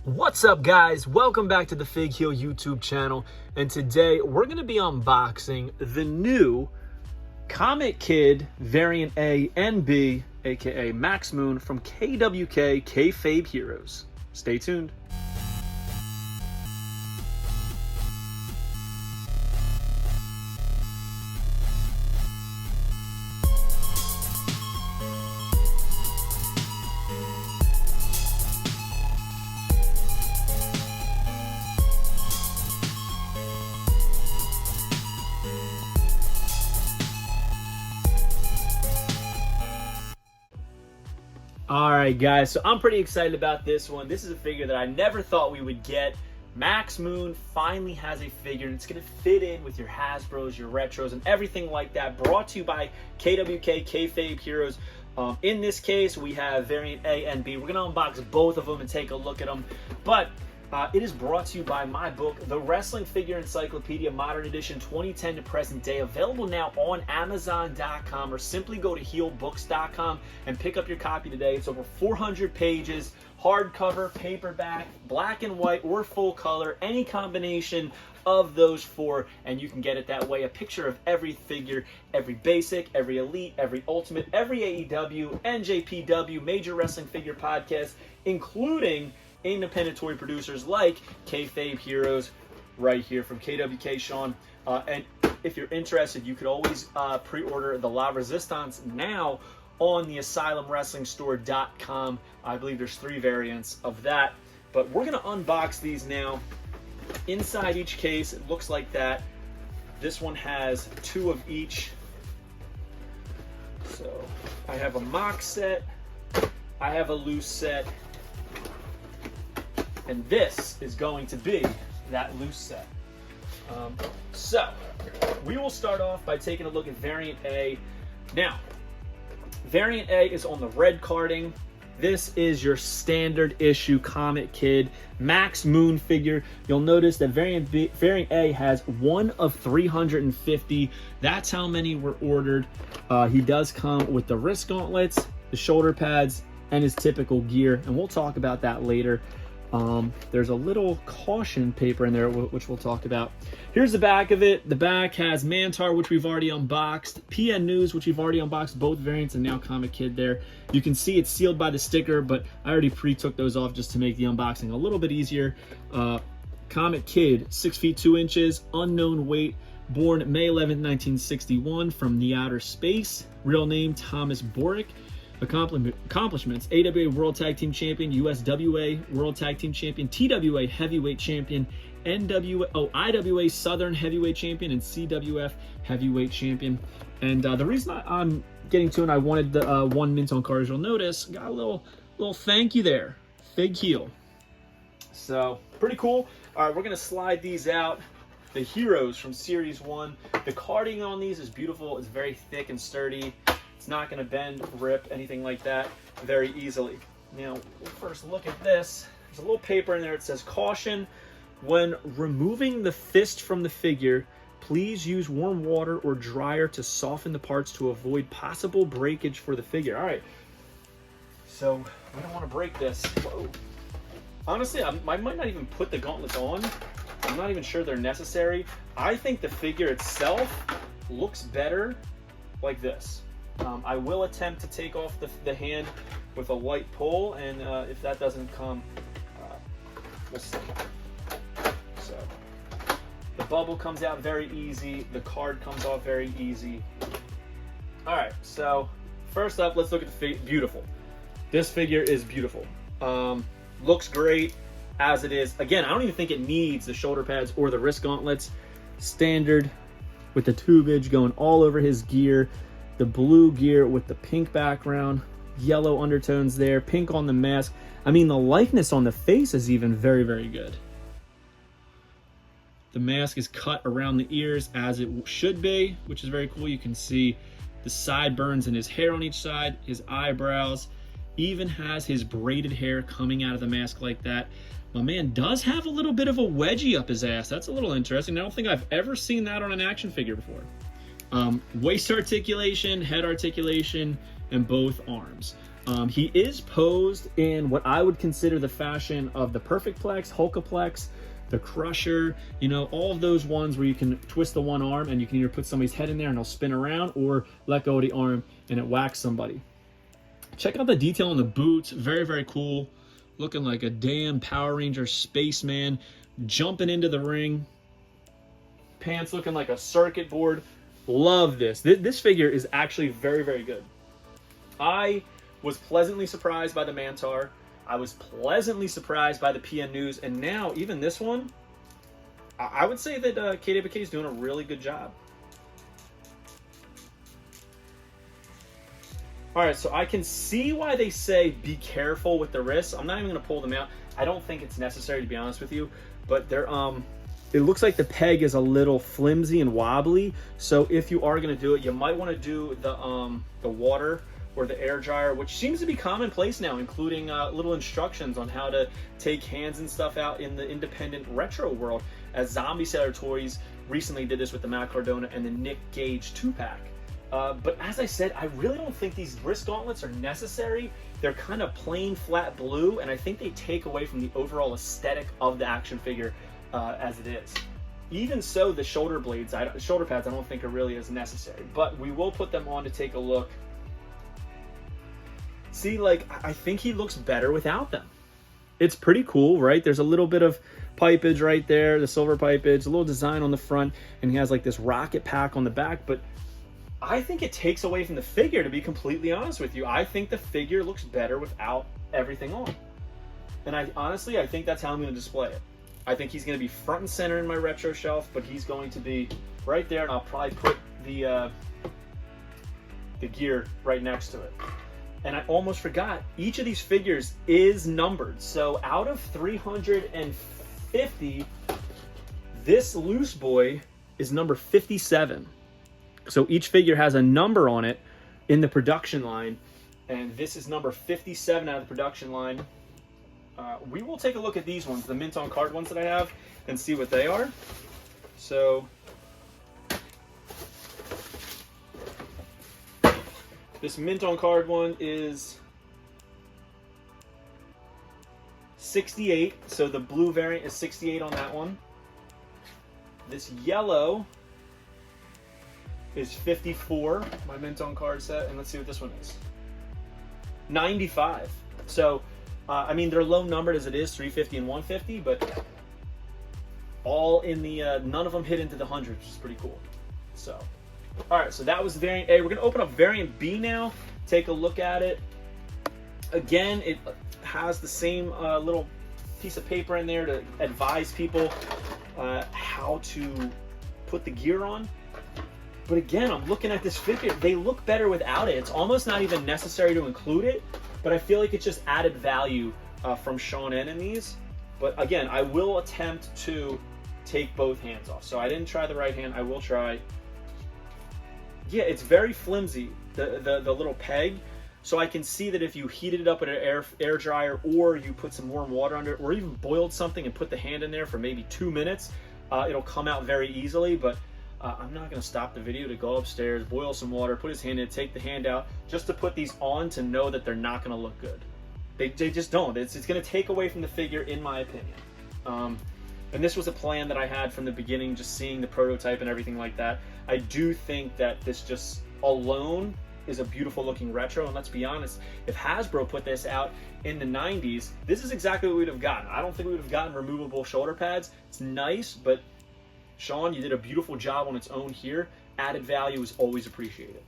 What's up, guys? Welcome back to the Fig Heel YouTube channel, and today we're going to be unboxing the new Komet Kid Variant A and B, aka Max Moon, from KWK Kayfabe Heroes. Stay tuned. Alright guys, so I'm pretty excited about this one. This is a figure that I never thought we would get. Max Moon finally has a figure, and it's going to fit in with your Hasbros, your Retros, and everything like that. Brought to you by KWK Kayfabe Heroes. In this case, we have Variant A and B. We're going to unbox both of them and take a look at them. But it is brought to you by my book, The Wrestling Figure Encyclopedia Modern Edition 2010 to present day. Available now on Amazon.com, or simply go to heelbooks.com and pick up your copy today. It's over 400 pages, hardcover, paperback, black and white, or full color, any combination of those four, and you can get it that way. A picture of every figure, every basic, every elite, every ultimate, every AEW, NJPW, major wrestling figure podcast, including independent toy producers like Kayfabe Heroes right here from KWK, Sean. And if you're interested, you could always pre-order the La Resistance now on the AsylumWrestlingStore.com. I believe there's 3 variants of that. But we're going to unbox these now. Inside each case, it looks like that. This one has 2 of each. So I have a mock set. I have a loose set. And this is going to be that loose set. So we will start off by taking a look at Variant A. Now, Variant A is on the red carding. This is your standard issue Komet Kid Max Moon figure. You'll notice that Variant A has 1 of 350. That's how many were ordered. He does come with the wrist gauntlets, the shoulder pads, and his typical gear, and we'll talk about that later. There's a little caution paper in there, which we'll talk about. Here's the back of it. The back has Mantar, which we've already unboxed, PN News, which we've already unboxed, both variants, and now Komet Kid there. You can see it's sealed by the sticker, but I already pre-took those off just to make the unboxing a little bit easier. Komet Kid, 6 feet 2 inches, unknown weight, born May 11th, 1961 from the outer space. Real name, Thomas Borick. Accomplishments: AWA World Tag Team Champion, USWA World Tag Team Champion, TWA Heavyweight Champion, IWA Southern Heavyweight Champion, and CWF Heavyweight Champion. And the reason I'm getting to it, I wanted the 1 mint on cards. You'll notice got a little thank you there, Fig Heel. So pretty cool. All right, we're gonna slide these out. The Heroes from Series 1. The carding on these is beautiful. It's very thick and sturdy. It's not going to bend, rip, anything like that very easily. Now, we'll first look at this. There's a little paper in there. It says, caution, when removing the fist from the figure, please use warm water or dryer to soften the parts to avoid possible breakage for the figure. All right, so we don't want to break this. Whoa. Honestly, I might not even put the gauntlets on. I'm not even sure they're necessary. I think the figure itself looks better like this. I will attempt to take off the hand with a light pull, and if that doesn't come, we'll see. So the bubble comes out very easy. The card comes off very easy. All right, so first up, let's look at the figure. Beautiful. This figure is beautiful. Looks great as it is. Again, I don't even think it needs the shoulder pads or the wrist gauntlets. Standard with the tubage going all over his gear. The blue gear with the pink background, yellow undertones there, pink on the mask. I mean, the likeness on the face is even very, very good. The mask is cut around the ears as it should be, which is very cool. You can see the sideburns in his hair on each side, his eyebrows, even has his braided hair coming out of the mask like that. My man does have a little bit of a wedgie up his ass. That's a little interesting. I don't think I've ever seen that on an action figure before. Waist articulation, head articulation, and both arms. He is posed in what I would consider the fashion of the Perfect Plex, Hulkaplex, the Crusher, you know, all of those ones where you can twist the one arm and you can either put somebody's head in there and they'll spin around, or let go of the arm and it whacks somebody. Check out the detail on the boots. Very, very cool. Looking like a damn Power Ranger spaceman jumping into the ring. Pants looking like a circuit board. Love this. This figure is actually very, very good. I was pleasantly surprised by the Mantar. I was pleasantly surprised by the PN News. And now, even this one, I would say that KWK is doing a really good job. All right, so I can see why they say be careful with the wrists. I'm not even going to pull them out. I don't think it's necessary, to be honest with you. But they're it looks like the peg is a little flimsy and wobbly. So if you are going to do it, you might want to do the water or the air dryer, which seems to be commonplace now, including little instructions on how to take hands and stuff out in the independent retro world, as Zombie Sailor Toys recently did this with the Matt Cardona and the Nick Gage 2-pack. But as I said, I really don't think these wrist gauntlets are necessary. They're kind of plain flat blue, and I think they take away from the overall aesthetic of the action figure as it is. Even so, the shoulder blades, shoulder pads, I don't think are really as necessary, but we will put them on to take a look. See, like, I think he looks better without them. It's pretty cool, right? There's a little bit of pipage right there, the silver pipage, a little design on the front, and he has like this rocket pack on the back, but I think it takes away from the figure, to be completely honest with you. I think the figure looks better without everything on. And honestly, I think that's how I'm going to display it. I think he's going to be front and center in my retro shelf, but he's going to be right there, and I'll probably put the gear right next to it. And I almost forgot, each of these figures is numbered. So out of 350, this Loose Boy is number 57. So each figure has a number on it in the production line, and this is number 57 out of the production line. We will take a look at these ones, the mint on card ones that I have, and see what they are. So this mint on card one is 68, so the blue variant is 68 on that one. This yellow is 54, my mint on card set, and let's see what this one is. 95. So, I mean, they're low numbered as it is, 350 and 150, but all in the, none of them hit into the hundreds, which is pretty cool. So, all right, so that was variant A. We're gonna open up variant B now, take a look at it. Again, it has the same little piece of paper in there to advise people how to put the gear on. But again, I'm looking at this figure. They look better without it. It's almost not even necessary to include it, but I feel like it's just added value from Sean N in these. But again, I will attempt to take both hands off. So I didn't try the right hand. I will try. Yeah, it's very flimsy, the little peg. So I can see that if you heated it up in an air dryer, or you put some warm water under it, or even boiled something and put the hand in there for maybe 2 minutes, it'll come out very easily. But I'm not going to stop the video to go upstairs, boil some water, put his hand in, take the hand out, just to put these on to know that they're not going to look good. They just don't. It's going to take away from the figure, in my opinion. And this was a plan that I had from the beginning, just seeing the prototype and everything like that. I do think that this just alone is a beautiful looking retro, and let's be honest, if Hasbro put this out in the 90s, this is exactly what we would have gotten. I don't think we would have gotten removable shoulder pads. It's nice, but Sean, you did a beautiful job on its own here. Added value is always appreciated.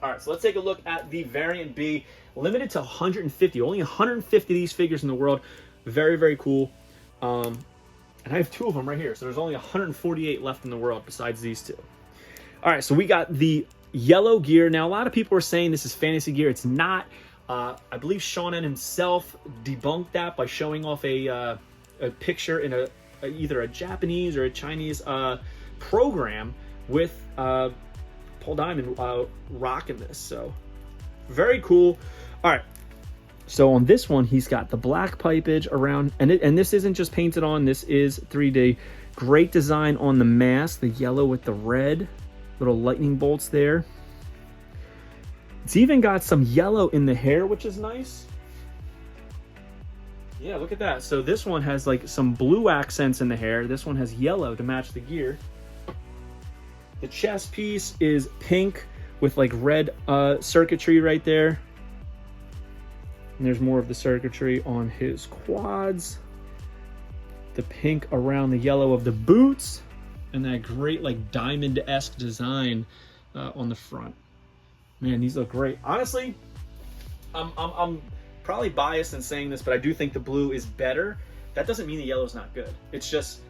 All right, so let's take a look at the variant B, limited to 150. Only 150 of these figures in the world. Very, very cool. And I have 2 of them right here, so there's only 148 left in the world besides these 2. All right, so we got the yellow gear. Now, a lot of people are saying this is fantasy gear. It's not. I believe Sean N himself debunked that by showing off a picture in either a Japanese or a Chinese program with Paul Diamond rocking this. So very cool. All right, so on this one, he's got the black pipage around, and this isn't just painted on, this is 3D. Great design on the mask, the yellow with the red, little lightning bolts there. It's even got some yellow in the hair, which is nice. Yeah, look at that. So this one has like some blue accents in the hair. This one has yellow to match the gear. The chest piece is pink with like red circuitry right there. And there's more of the circuitry on his quads. The pink around the yellow of the boots. And that great like diamond-esque design on the front. Man, these look great. Honestly, I'm probably biased in saying this, but I do think the blue is better. That doesn't mean the yellow's not good. It's just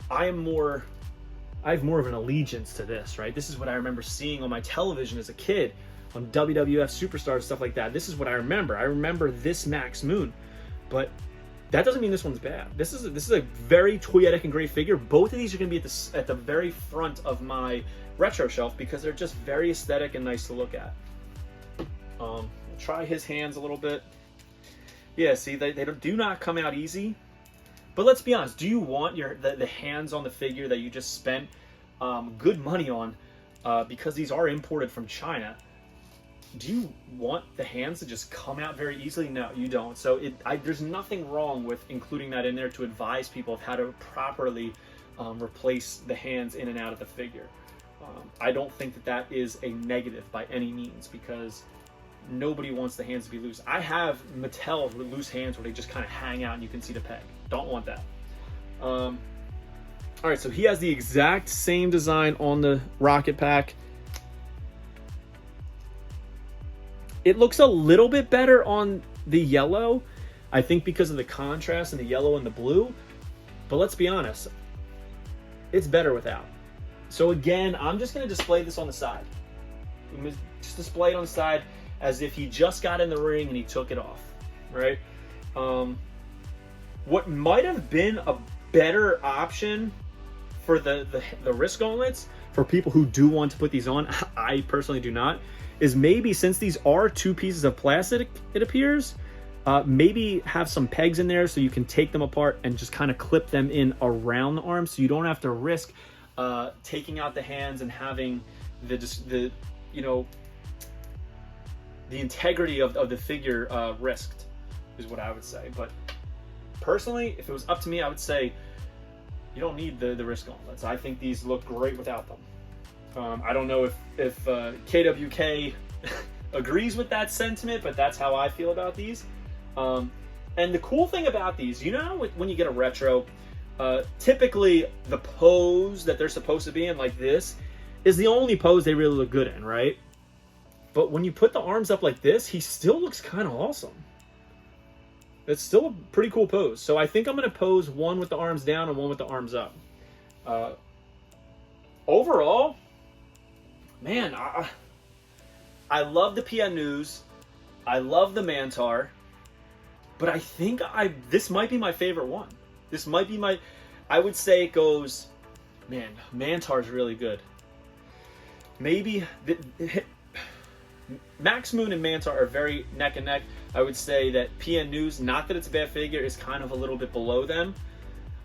I have more of an allegiance to this, right? This is what I remember seeing on my television as a kid, on WWF Superstars, stuff like that. This is what I remember. I remember this Max Moon, but that doesn't mean this one's bad. This is a very toyetic and great figure. Both of these are going to be at the very front of my retro shelf because they're just very aesthetic and nice to look at. Try his hands a little bit. Yeah, see, they do not come out easy. But let's be honest, do you want the hands on the figure that you just spent good money on because these are imported from China? Do you want the hands to just come out very easily? No, you don't. So there's nothing wrong with including that in there to advise people of how to properly replace the hands in and out of the figure. I don't think that is a negative by any means because nobody wants the hands to be loose. I have Mattel loose hands where they just kind of hang out and you can see the peg. Don't want that. All right, so he has the exact same design on the rocket pack. It looks a little bit better on the yellow, I think because of the contrast in the yellow and the blue. But let's be honest, it's better without. So again, I'm just going to display this on the side. I'm going to just display it on the side as if he just got in the ring and he took it off, right? What might have been a better option for the wrist gauntlets, for people who do want to put these on, I personally do not, is maybe since these are two pieces of plastic, it appears, maybe have some pegs in there so you can take them apart and just kind of clip them in around the arm so you don't have to risk taking out the hands and having the integrity of the figure risked, is what I would say. But personally, if it was up to me, I would say you don't need the wrist gauntlets. I think these look great without them. I don't know if KWK agrees with that sentiment, but that's how I feel about these. And the cool thing about these, when you get a retro, typically the pose that they're supposed to be in, like this, is the only pose they really look good in, right? But when you put the arms up like this, he still looks kind of awesome. It's still a pretty cool pose. So I think I'm going to pose one with the arms down and one with the arms up. Overall, man, I love the PN News. I love the Mantar. But I think this might be my favorite one. This might be I would say it goes, man, Mantar's really good. Maybe Max Moon and Mantar are very neck and neck. I would say that PN News, not that it's a bad figure, is kind of a little bit below them.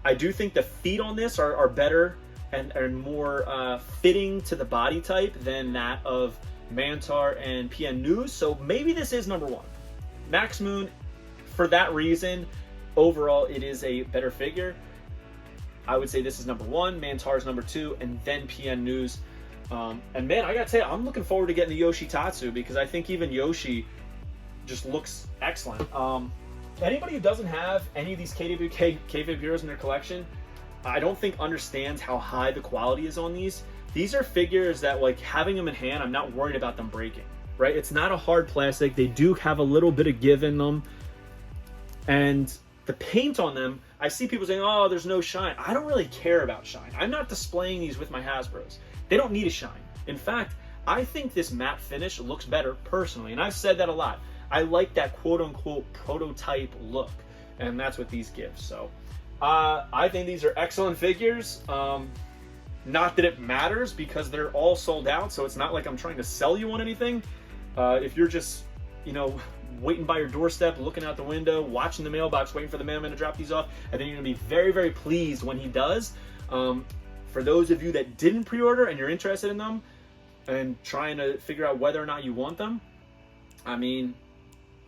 I do think the feet on this are better and are more fitting to the body type than that of Mantar and PN News. So maybe this is number one. Max Moon, for that reason, overall it is a better figure. I would say this is number one, Mantar is number two, and then PN News. And man, I gotta tell you, I'm looking forward to getting the Yoshi Tatsu because I think even Yoshi just looks excellent. Anybody who doesn't have any of these KWK Kayfabe heroes in their collection, I don't think understands how high the quality is on these. These are figures that, like, having them in hand, I'm not worried about them breaking, right? It's not a hard plastic. They do have a little bit of give in them. And the paint on them, I see people saying, oh, there's no shine. I don't really care about shine. I'm not displaying these with my Hasbros. They don't need a shine. In fact, I think this matte finish looks better personally, and I've said that a lot. I like that quote-unquote prototype look, and that's what these give. So I think these are excellent figures. Not that it matters because they're all sold out, so it's not like I'm trying to sell you on anything. If you're just, waiting by your doorstep, looking out the window, watching the mailbox, waiting for the mailman to drop these off, I think you're going to be very, very pleased when he does. For those of you that didn't pre-order and you're interested in them, and trying to figure out whether or not you want them, I mean,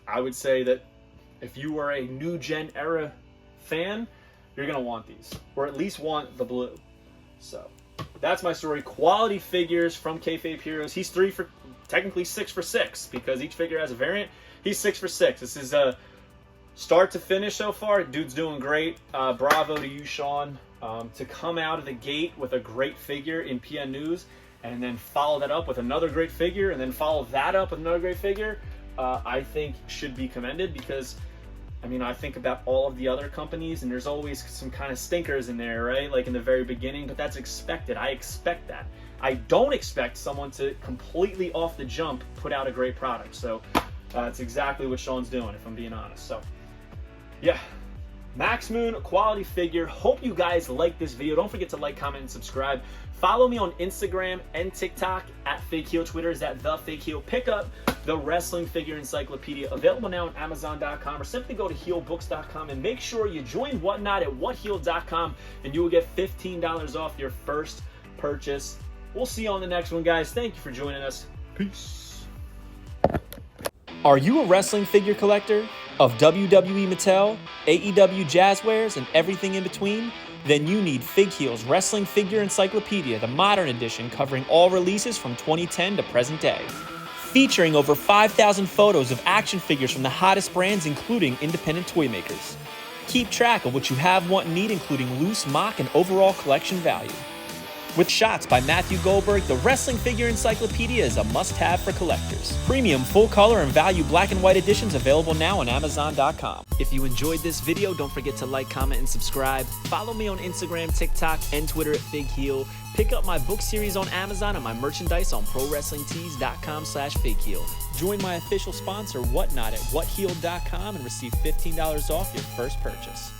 I would say that if you are a new gen era fan, you're going to want these, or at least want the blue. So that's my story. Quality figures from Kayfabe Heroes. He's technically 6 for 6 because each figure has a variant. He's 6 for 6. This is a start to finish so far. Dude's doing great. Bravo to you, Sean, to come out of the gate with a great figure in PN News, and then follow that up with another great figure, and then follow that up with another great figure. I think should be commended, because I mean, I think about all of the other companies, and there's always some kind of stinkers in there, right? Like in the very beginning, but that's expected. I expect that. I don't expect someone to completely off the jump put out a great product. So it's exactly what Sean's doing, if I'm being honest. So yeah, Max Moon quality figure. Hope you guys like this video. Don't forget to like, comment, and subscribe. Follow me on Instagram and TikTok at Fake Heel. Twitter is at The Fake Heel. Pick up the Wrestling Figure Encyclopedia, available now on Amazon.com, or simply go to heelbooks.com and make sure you join Whatnot at whatheel.com, and you will get $15 off your first purchase. We'll see you on the next one, guys. Thank you for joining us. Peace. Are you a wrestling figure collector of WWE Mattel, AEW Jazzwares, and everything in between? Then you need Fig Heel's Wrestling Figure Encyclopedia, the modern edition covering all releases from 2010 to present day. Featuring over 5,000 photos of action figures from the hottest brands, including independent toy makers. Keep track of what you have, want, and need, including loose, mock, and overall collection value. With shots by Matthew Goldberg, the Wrestling Figure Encyclopedia is a must-have for collectors. Premium full-color and value black and white editions available now on Amazon.com. If you enjoyed this video, don't forget to like, comment, and subscribe. Follow me on Instagram, TikTok, and Twitter at Fig Heel. Pick up my book series on Amazon and my merchandise on ProWrestlingTees.com/FigHeel. Join my official sponsor, Whatnot, at WhatHeel.com and receive $15 off your first purchase.